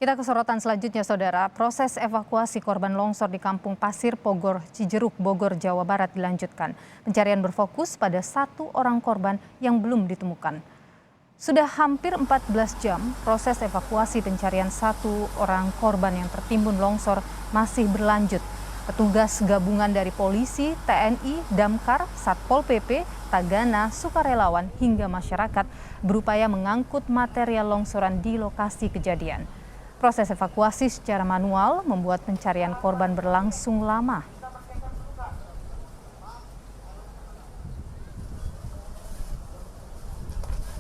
Kita ke sorotan selanjutnya, Saudara. Proses evakuasi korban longsor di Kampung Pasir Pogor, Cijeruk, Bogor, Jawa Barat dilanjutkan. Pencarian berfokus pada satu orang korban yang belum ditemukan. Sudah hampir 14 jam, proses evakuasi pencarian satu orang korban yang tertimbun longsor masih berlanjut. Petugas gabungan dari polisi, TNI, Damkar, Satpol PP, Tagana, sukarelawan, hingga masyarakat berupaya mengangkut material longsoran di lokasi kejadian. Proses evakuasi secara manual membuat pencarian korban berlangsung lama.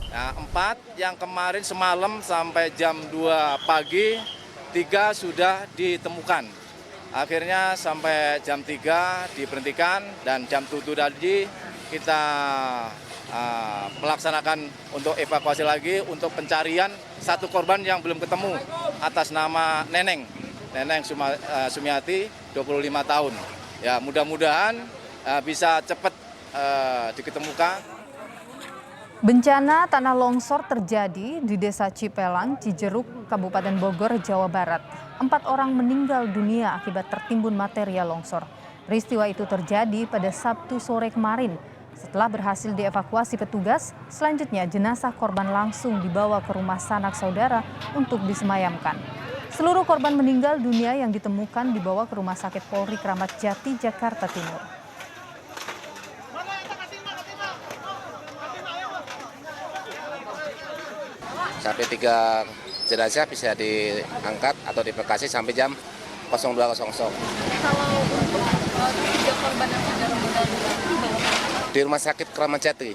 Nah, 4 yang kemarin semalam sampai jam 2 pagi, 3 sudah ditemukan. Akhirnya sampai jam 3 diberhentikan dan jam 7 tadi kita melaksanakan untuk evakuasi lagi untuk pencarian satu korban yang belum ketemu atas nama Neneng Sumiati, 25 tahun. Ya, mudah-mudahan bisa cepat diketemukan. Bencana tanah longsor terjadi di Desa Cipelang, Cijeruk, Kabupaten Bogor, Jawa Barat. 4 orang meninggal dunia akibat tertimbun material longsor. Peristiwa itu terjadi pada Sabtu sore kemarin. Setelah berhasil dievakuasi petugas, selanjutnya jenazah korban langsung dibawa ke rumah sanak saudara untuk disemayamkan. Seluruh korban meninggal dunia yang ditemukan dibawa ke Rumah Sakit Polri Kramat Jati, Jakarta Timur. Sampai 3 jenazah bisa diangkat atau dievakuasi sampai jam 02.00. Kalau untuk 3 korban yang sudah meninggal dunia Di Rumah Sakit Kramat Jati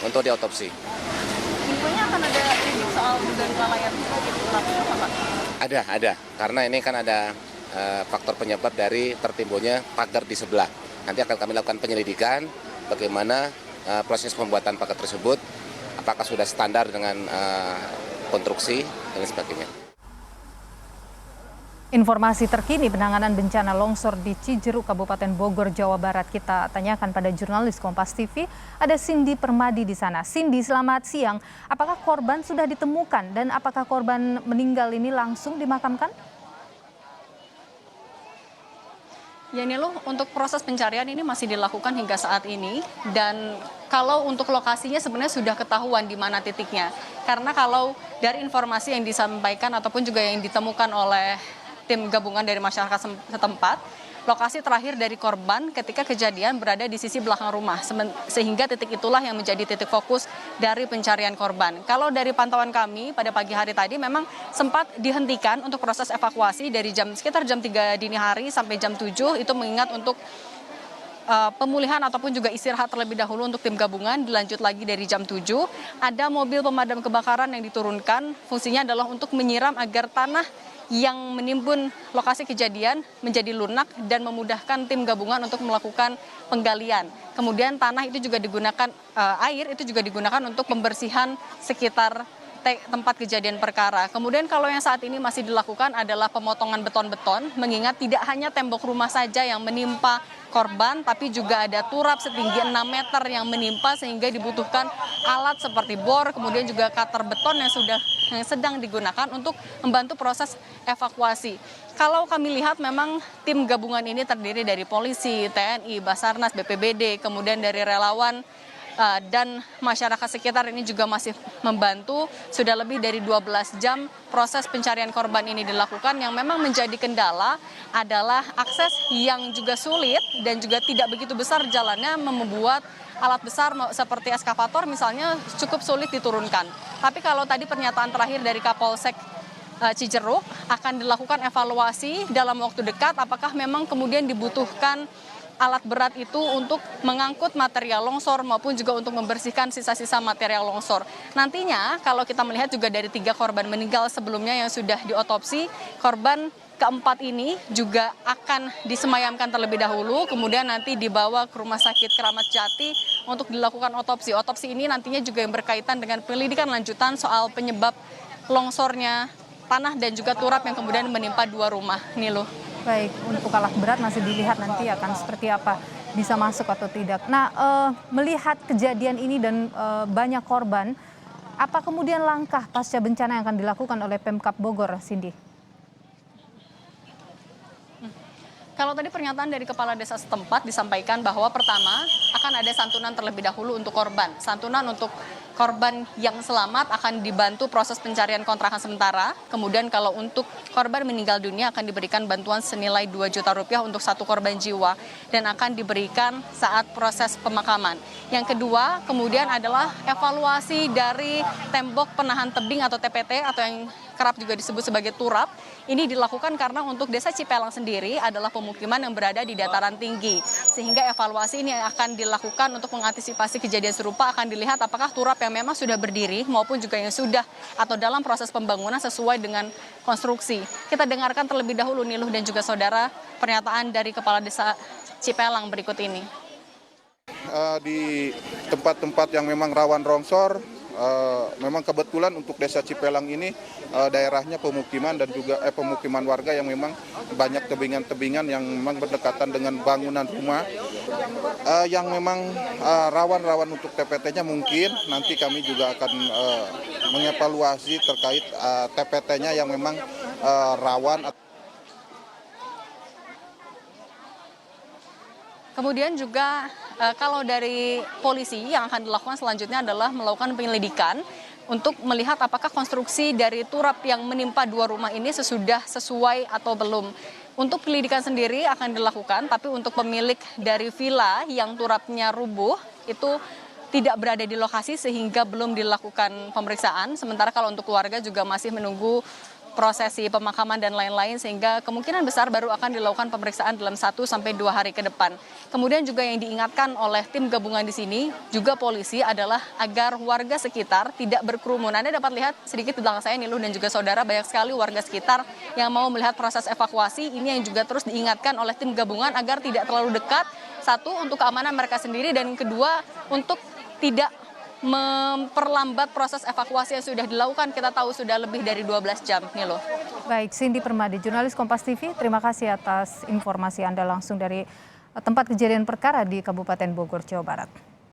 untuk diotopsi. infonya akan ada soal dugaan kelalaian Pak? Ada. Karena ini kan ada faktor penyebab dari tertimbunnya pagar di sebelah. Nanti akan kami lakukan penyelidikan bagaimana proses pembuatan pagar tersebut, apakah sudah standar dengan konstruksi dan sebagainya. Informasi terkini penanganan bencana longsor di Cijeruk, Kabupaten Bogor, Jawa Barat kita tanyakan pada jurnalis Kompas TV. Ada Cindy Permadi di sana. Cindy, selamat siang. Apakah korban sudah ditemukan dan apakah korban meninggal ini langsung dimakamkan? Ya Nilu, untuk proses pencarian ini masih dilakukan hingga saat ini dan kalau untuk lokasinya sebenarnya sudah ketahuan di mana titiknya. Karena kalau dari informasi yang disampaikan ataupun juga yang ditemukan oleh tim gabungan dari masyarakat setempat, lokasi terakhir dari korban ketika kejadian berada di sisi belakang rumah, sehingga titik itulah yang menjadi titik fokus dari pencarian korban. Kalau dari pantauan kami pada pagi hari tadi memang sempat dihentikan untuk proses evakuasi dari sekitar jam 3 dini hari sampai jam 7, itu mengingat untuk pemulihan ataupun juga istirahat terlebih dahulu untuk tim gabungan. Dilanjut lagi dari jam 7, ada mobil pemadam kebakaran yang diturunkan, fungsinya adalah untuk menyiram agar tanah yang menimbun lokasi kejadian menjadi lunak dan memudahkan tim gabungan untuk melakukan penggalian. Kemudian tanah itu juga digunakan, air itu juga digunakan untuk pembersihan sekitar tempat kejadian perkara. Kemudian kalau yang saat ini masih dilakukan adalah pemotongan beton-beton, mengingat tidak hanya tembok rumah saja yang menimpa korban, tapi juga ada turap setinggi 6 meter yang menimpa sehingga dibutuhkan alat seperti bor, kemudian juga cutter beton yang sedang digunakan untuk membantu proses evakuasi. Kalau kami lihat memang tim gabungan ini terdiri dari polisi, TNI, Basarnas, BPBD, kemudian dari relawan dan masyarakat sekitar ini juga masih membantu. Sudah lebih dari 12 jam proses pencarian korban ini dilakukan. Yang memang menjadi kendala adalah akses yang juga sulit dan juga tidak begitu besar jalannya, membuat alat besar seperti eskavator misalnya cukup sulit diturunkan. Tapi kalau tadi pernyataan terakhir dari Kapolsek Cijeruk, akan dilakukan evaluasi dalam waktu dekat apakah memang kemudian dibutuhkan alat berat itu untuk mengangkut material longsor maupun juga untuk membersihkan sisa-sisa material longsor. Nantinya kalau kita melihat juga dari 3 korban meninggal sebelumnya yang sudah diotopsi, korban keempat ini juga akan disemayamkan terlebih dahulu, kemudian nanti dibawa ke Rumah Sakit Kramat Jati untuk dilakukan otopsi. Otopsi ini nantinya juga yang berkaitan dengan penyelidikan lanjutan soal penyebab longsornya tanah dan juga turap yang kemudian menimpa 2 rumah. Nilu. Baik, untuk alat berat masih dilihat nanti akan seperti apa, bisa masuk atau tidak. Nah, melihat kejadian ini dan banyak korban, apa kemudian langkah pasca bencana yang akan dilakukan oleh Pemkab Bogor, Cindy? Kalau tadi pernyataan dari kepala desa setempat disampaikan bahwa pertama akan ada santunan terlebih dahulu untuk korban. Santunan untuk korban yang selamat akan dibantu proses pencarian kontrakan sementara. Kemudian kalau untuk korban meninggal dunia akan diberikan bantuan senilai 2 juta rupiah untuk satu korban jiwa dan akan diberikan saat proses pemakaman. Yang kedua kemudian adalah evaluasi dari tembok penahan tebing atau TPT atau yang kerap juga disebut sebagai turap. Ini dilakukan karena untuk desa Cipelang sendiri adalah pemukiman yang berada di dataran tinggi. Sehingga evaluasi ini akan dilakukan untuk mengantisipasi kejadian serupa, akan dilihat apakah turap yang memang sudah berdiri maupun juga yang sudah atau dalam proses pembangunan sesuai dengan konstruksi. Kita dengarkan terlebih dahulu Niluh dan juga saudara pernyataan dari Kepala Desa Cipelang berikut ini. Di tempat-tempat yang memang rawan longsor, memang kebetulan untuk desa Cipelang ini daerahnya pemukiman dan juga pemukiman warga yang memang banyak tebingan-tebingan yang memang berdekatan dengan bangunan rumah yang memang rawan-rawan untuk TPT-nya. Mungkin nanti kami juga akan mengevaluasi terkait TPT-nya yang memang rawan. Kemudian juga kalau dari polisi yang akan dilakukan selanjutnya adalah melakukan penyelidikan untuk melihat apakah konstruksi dari turap yang menimpa 2 rumah ini sesuai atau belum. Untuk penyelidikan sendiri akan dilakukan, tapi untuk pemilik dari villa yang turapnya rubuh itu tidak berada di lokasi sehingga belum dilakukan pemeriksaan. Sementara kalau untuk keluarga juga masih menunggu prosesi pemakaman dan lain-lain sehingga kemungkinan besar baru akan dilakukan pemeriksaan dalam 1 sampai 2 hari ke depan. Kemudian juga yang diingatkan oleh tim gabungan di sini juga polisi adalah agar warga sekitar tidak berkerumun. Anda dapat lihat sedikit di belakang saya Niluh dan juga saudara, banyak sekali warga sekitar yang mau melihat proses evakuasi. Ini yang juga terus diingatkan oleh tim gabungan agar tidak terlalu dekat. Satu, untuk keamanan mereka sendiri, dan kedua untuk tidak memperlambat proses evakuasi yang sudah dilakukan. Kita tahu sudah lebih dari 12 jam, Niluh. Baik, Cindy Permadi, jurnalis Kompas TV, terima kasih atas informasi Anda langsung dari tempat kejadian perkara di Kabupaten Bogor, Jawa Barat.